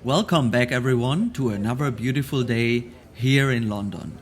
Welcome back everyone to another beautiful day here in London.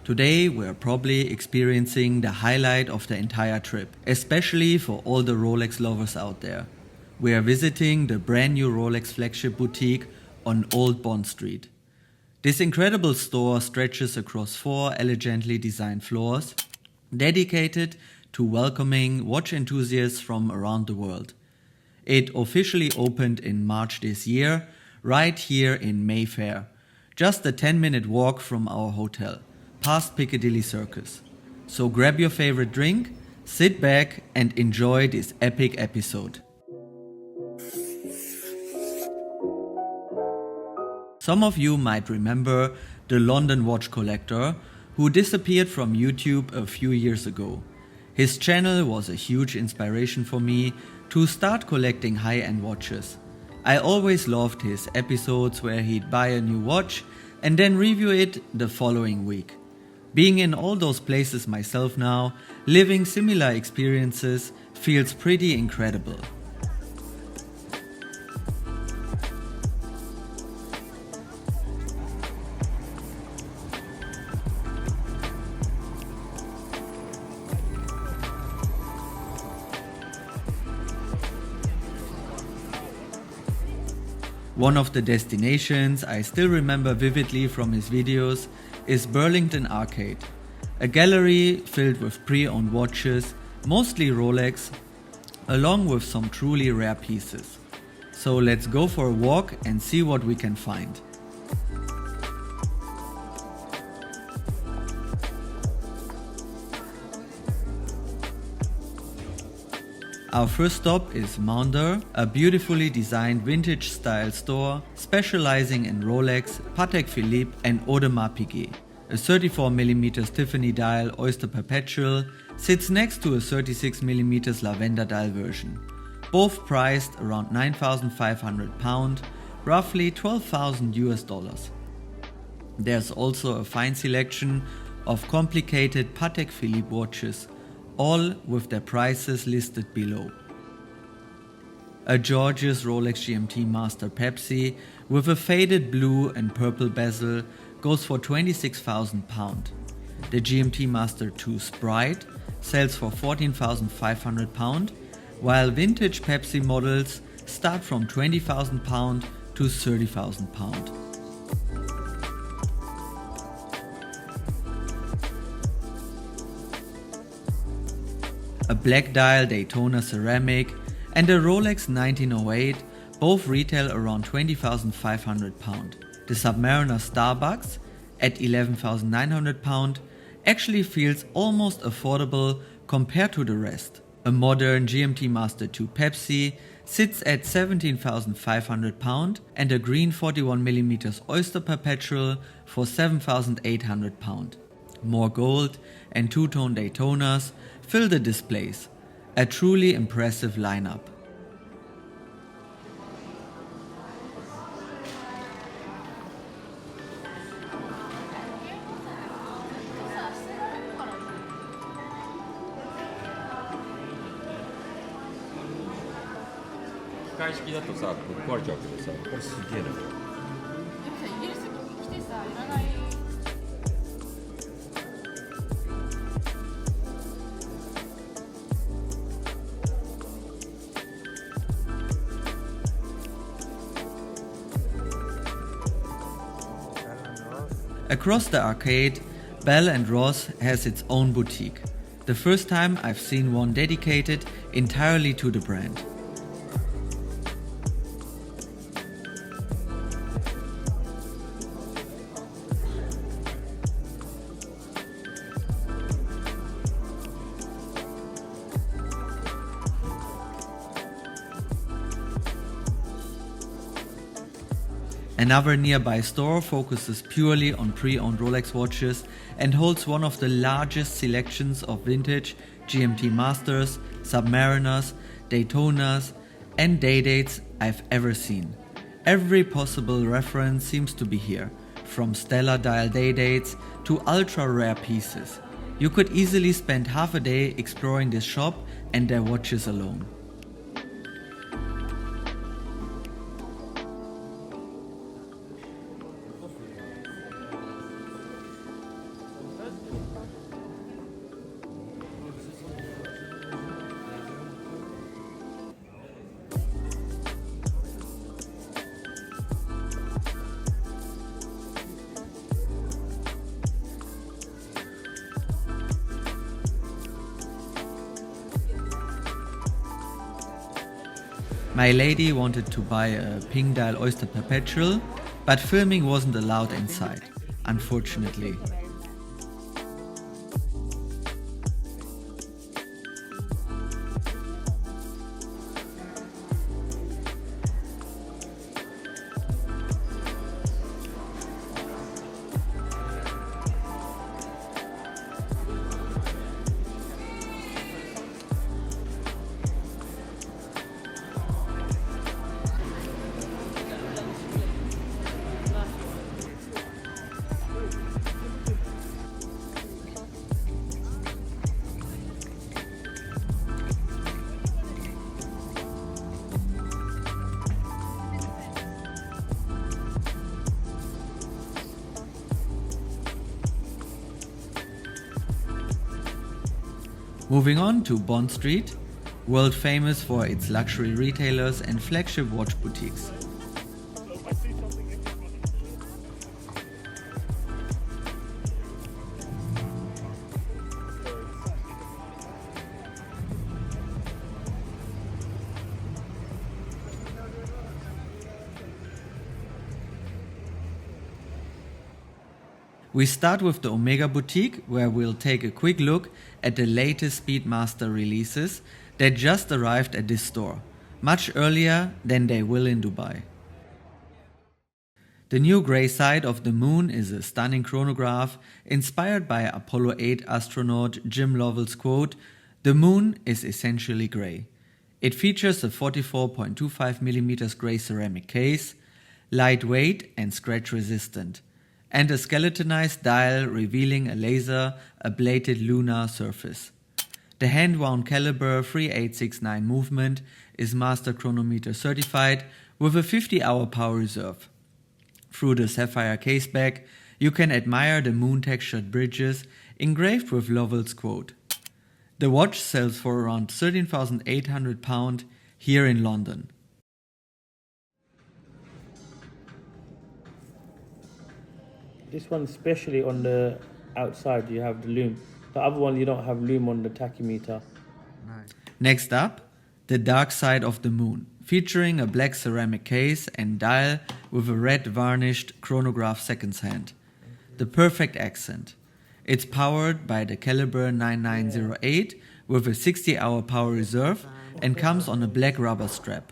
Today we're probably experiencing the highlight of the entire trip, especially for all the Rolex lovers out there. We are visiting the brand new Rolex flagship boutique on Old Bond Street. This incredible store stretches across 4 elegantly designed floors, dedicated to welcoming watch enthusiasts from around the world. It officially opened in March this year, right here in Mayfair, just a 10-minute walk from our hotel, past Piccadilly Circus. So grab your favorite drink, sit back and enjoy this epic episode. Some of you might remember the London watch collector who disappeared from YouTube a few years ago. His channel was a huge inspiration for me to start collecting high-end watches. I always loved his episodes where he'd buy a new watch and then review it the following week. Being in all those places myself now, living similar experiences feels pretty incredible. One of the destinations I still remember vividly from his videos is Burlington Arcade, a gallery filled with pre-owned watches, mostly Rolex, along with some truly rare pieces. So let's go for a walk and see what we can find. Our first stop is Maunder, a beautifully designed vintage style store specializing in Rolex, Patek Philippe and Audemars Piguet. A 34mm Tiffany dial Oyster Perpetual sits next to a 36mm Lavender dial version, both priced around £9,500, roughly $12,000. There's also a fine selection of complicated Patek Philippe watches, all with their prices listed below. A gorgeous Rolex GMT Master Pepsi with a faded blue and purple bezel goes for £26,000. The GMT Master 2 Britt sells for £14,500, while vintage Pepsi models start from £20,000 to £30,000. A black dial Daytona ceramic and a Rolex 1908 both retail around £20,500. The Submariner Starbucks at £11,900 actually feels almost affordable compared to the rest. A modern GMT Master 2 Pepsi sits at £17,500 and a green 41mm Oyster Perpetual for £7,800. More gold and two-tone Daytonas fill the displays, a truly impressive lineup. Across the arcade, Bell & Ross has its own boutique. The first time I've seen one dedicated entirely to the brand. Another nearby store focuses purely on pre-owned Rolex watches and holds one of the largest selections of vintage GMT Masters, Submariners, Daytonas and daydates I've ever seen. Every possible reference seems to be here, from stellar dial daydates to ultra rare pieces. You could easily spend half a day exploring this shop and their watches alone. My lady wanted to buy a pink dial Oyster Perpetual, but filming wasn't allowed inside, unfortunately. Moving on to Bond Street, world famous for its luxury retailers and flagship watch boutiques. We start with the Omega Boutique, where we'll take a quick look at the latest Speedmaster releases that just arrived at this store, much earlier than they will in Dubai. The new grey side of the moon is a stunning chronograph inspired by Apollo 8 astronaut Jim Lovell's quote, "The moon is essentially grey." It features a 44.25mm grey ceramic case, lightweight and scratch resistant, and a skeletonized dial revealing a laser-ablated lunar surface. The hand-wound caliber 3869 movement is master chronometer certified with a 50-hour power reserve. Through the sapphire caseback, you can admire the moon-textured bridges engraved with Lovell's quote. The watch sells for around £13,800 here in London. This one, especially on the outside, you have the lume. The other one, you don't have lume on the tachymeter. Nice. Next up, the dark side of the moon, featuring a black ceramic case and dial with a red varnished chronograph seconds hand. The perfect accent. It's powered by the caliber 9908 with a 60-hour power reserve and comes on a black rubber strap.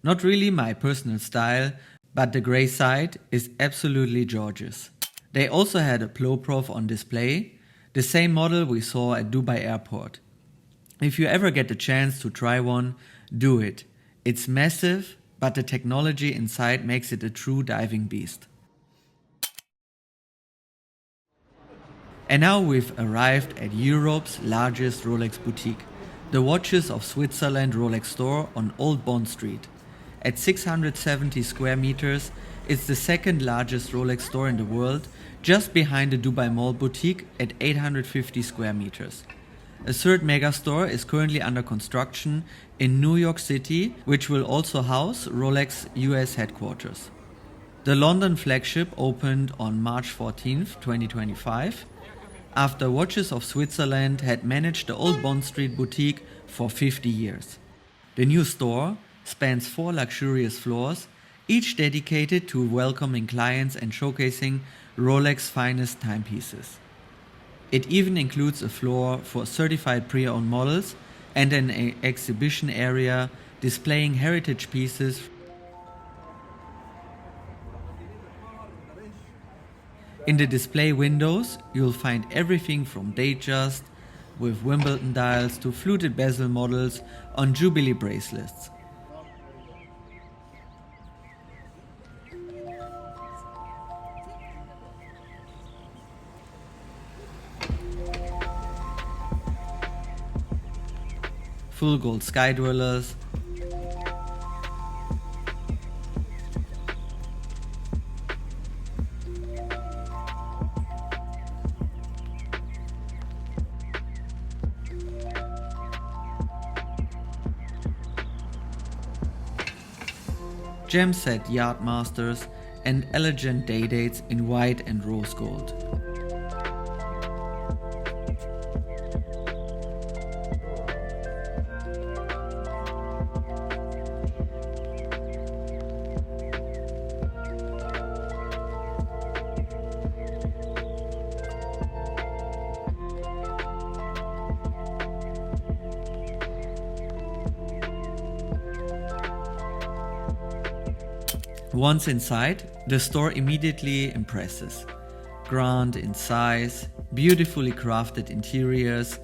Not really my personal style, but the grey side is absolutely gorgeous. They also had a Ploprof on display, the same model we saw at Dubai Airport. If you ever get the chance to try one, do it. It's massive, but the technology inside makes it a true diving beast. And now we've arrived at Europe's largest Rolex boutique, the Watches of Switzerland Rolex store on Old Bond Street. At 670 square meters, it's the second largest Rolex store in the world, just behind the Dubai Mall boutique at 850 square meters. A third megastore is currently under construction in New York City, which will also house Rolex US headquarters. The London flagship opened on March 14, 2025, after Watches of Switzerland had managed the Old Bond Street boutique for 50 years. The new store spans 4 luxurious floors, each dedicated to welcoming clients and showcasing Rolex finest timepieces. It even includes a floor for certified pre-owned models and an exhibition area displaying heritage pieces. In the display windows, you'll find everything from datejust with Wimbledon dials to fluted bezel models on Jubilee bracelets. Full gold sky dwellers, gem-set yard masters, and elegant daydates in white and rose gold. Once inside, the store immediately impresses. Grand in size, beautifully crafted interiors,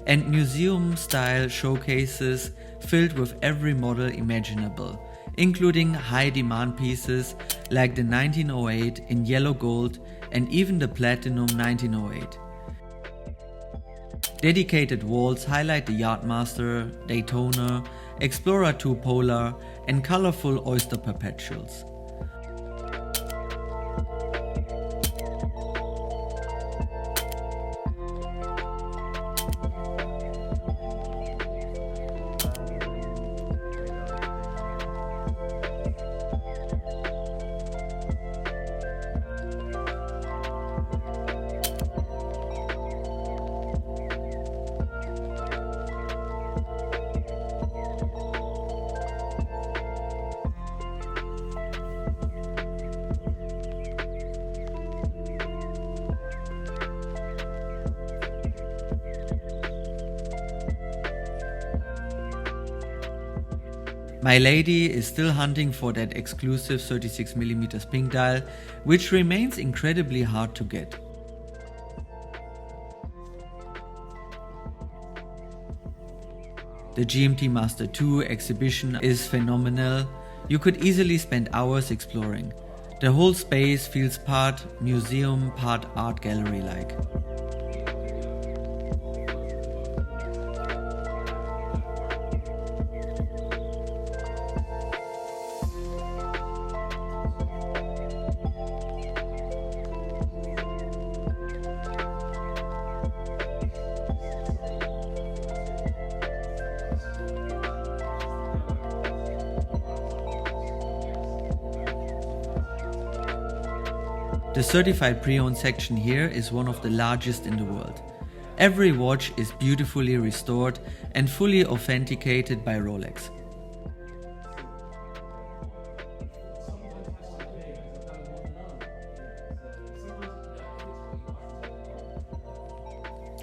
and museum-style showcases filled with every model imaginable, including high-demand pieces like the 1908 in yellow gold and even the platinum 1908. Dedicated walls highlight the Yardmaster, Daytona, Explorer 2 Polar and colorful Oyster Perpetuals. My lady is still hunting for that exclusive 36mm pink dial, which remains incredibly hard to get. The GMT Master 2 exhibition is phenomenal. You could easily spend hours exploring. The whole space feels part museum, part art gallery like. The certified pre-owned section here is one of the largest in the world. Every watch is beautifully restored and fully authenticated by Rolex.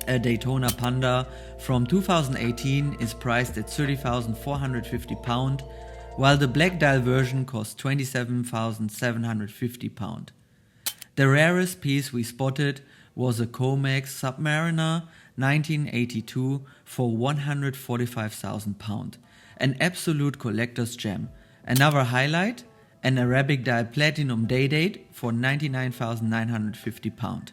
A Daytona Panda from 2018 is priced at £30,450, while the black dial version costs £27,750. The rarest piece we spotted was a Comex Submariner 1982 for £145,000, an absolute collector's gem. Another highlight, an Arabic dial platinum daydate for £99,950.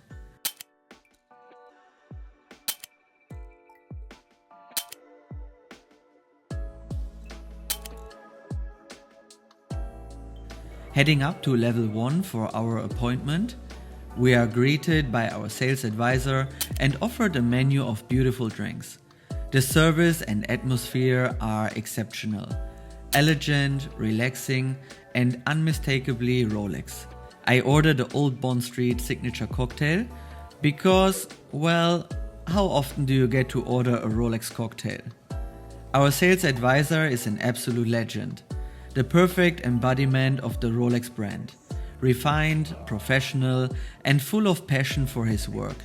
Heading up to level 1 for our appointment, we are greeted by our sales advisor and offered a menu of beautiful drinks. The service and atmosphere are exceptional, elegant, relaxing, and unmistakably Rolex. I ordered the Old Bond Street signature cocktail because, well, how often do you get to order a Rolex cocktail? Our sales advisor is an absolute legend. The perfect embodiment of the Rolex brand. Refined, professional, and full of passion for his work.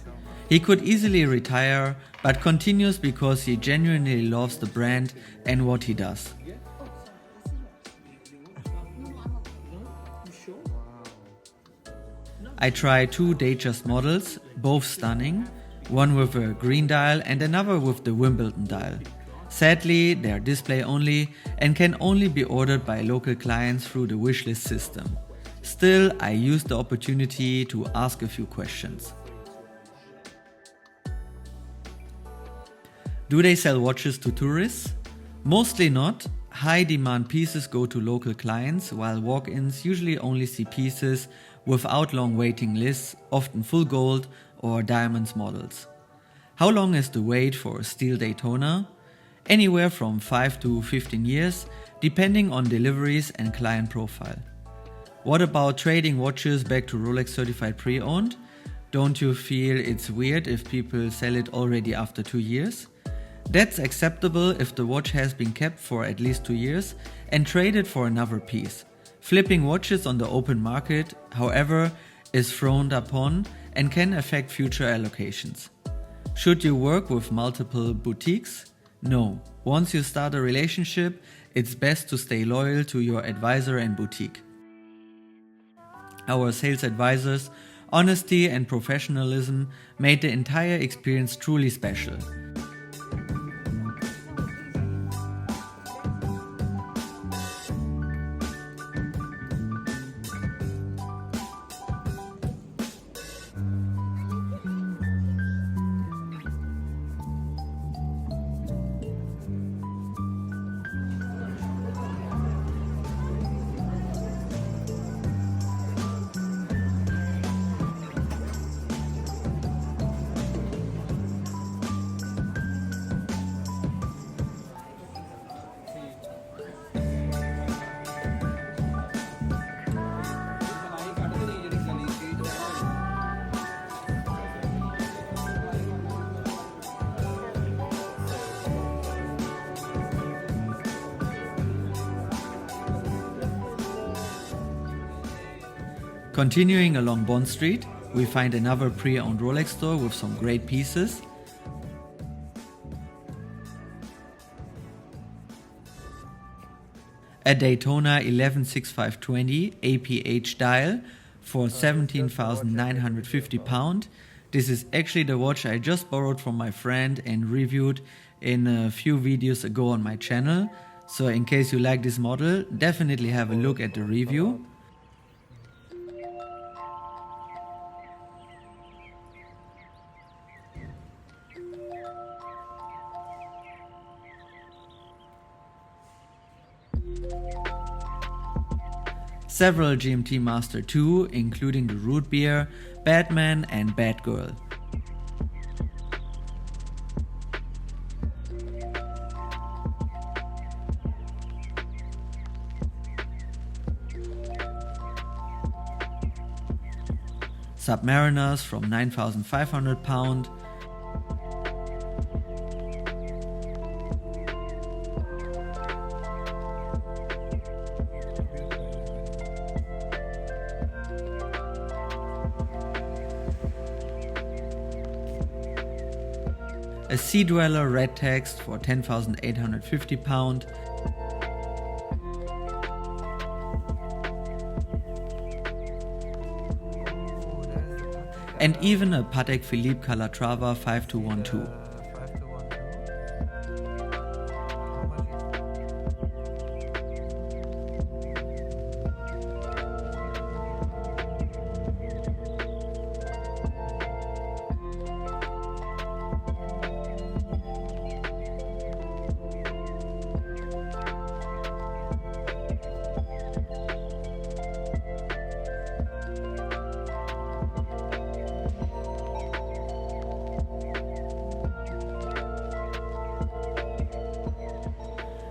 He could easily retire, but continues because he genuinely loves the brand and what he does. I tried two datejust models, both stunning, one with a green dial and another with the Wimbledon dial. Sadly, they are display only and can only be ordered by local clients through the wishlist system. Still, I used the opportunity to ask a few questions. Do they sell watches to tourists? Mostly not. High demand pieces go to local clients, while walk-ins usually only see pieces without long waiting lists, often full gold or diamonds models. How long is the wait for a steel Daytona? Anywhere from 5 to 15 years, depending on deliveries and client profile. What about trading watches back to Rolex certified pre-owned? Don't you feel it's weird if people sell it already after 2 years? That's acceptable if the watch has been kept for at least 2 years and traded for another piece. Flipping watches on the open market, however, is frowned upon and can affect future allocations. Should you work with multiple boutiques? No. Once you start a relationship, it's best to stay loyal to your advisor and boutique. Our sales advisors' honesty and professionalism made the entire experience truly special. Continuing along Bond Street, we find another pre-owned Rolex store with some great pieces. A Daytona 116520 APH dial for £17,950. This is actually the watch I just borrowed from my friend and reviewed in a few videos ago on my channel. So in case you like this model, definitely have a look at the review. Several GMT Master 2, including the root beer, Batman and Batgirl. Submariners from £9,500. A Sea Dweller red text for £10,850. And even a Patek Philippe Calatrava 5212.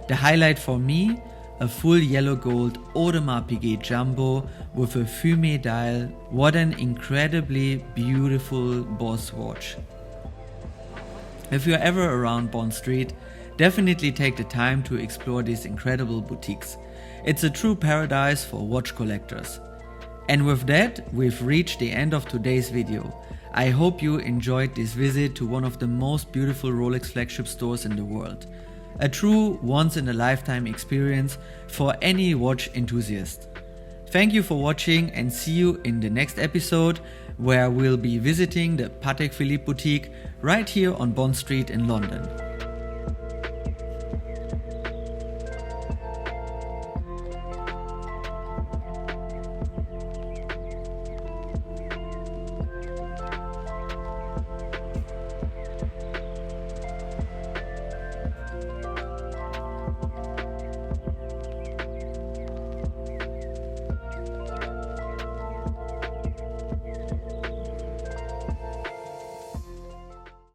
The highlight for me, a full yellow gold Audemars Piguet Jumbo with a fumé dial. What an incredibly beautiful Boss watch. If you're ever around Bond Street, definitely take the time to explore these incredible boutiques. It's a true paradise for watch collectors. And with that, we've reached the end of today's video. I hope you enjoyed this visit to one of the most beautiful Rolex flagship stores in the world. A true once-in-a-lifetime experience for any watch enthusiast. Thank you for watching and see you in the next episode, where we'll be visiting the Patek Philippe boutique right here on Bond Street in London.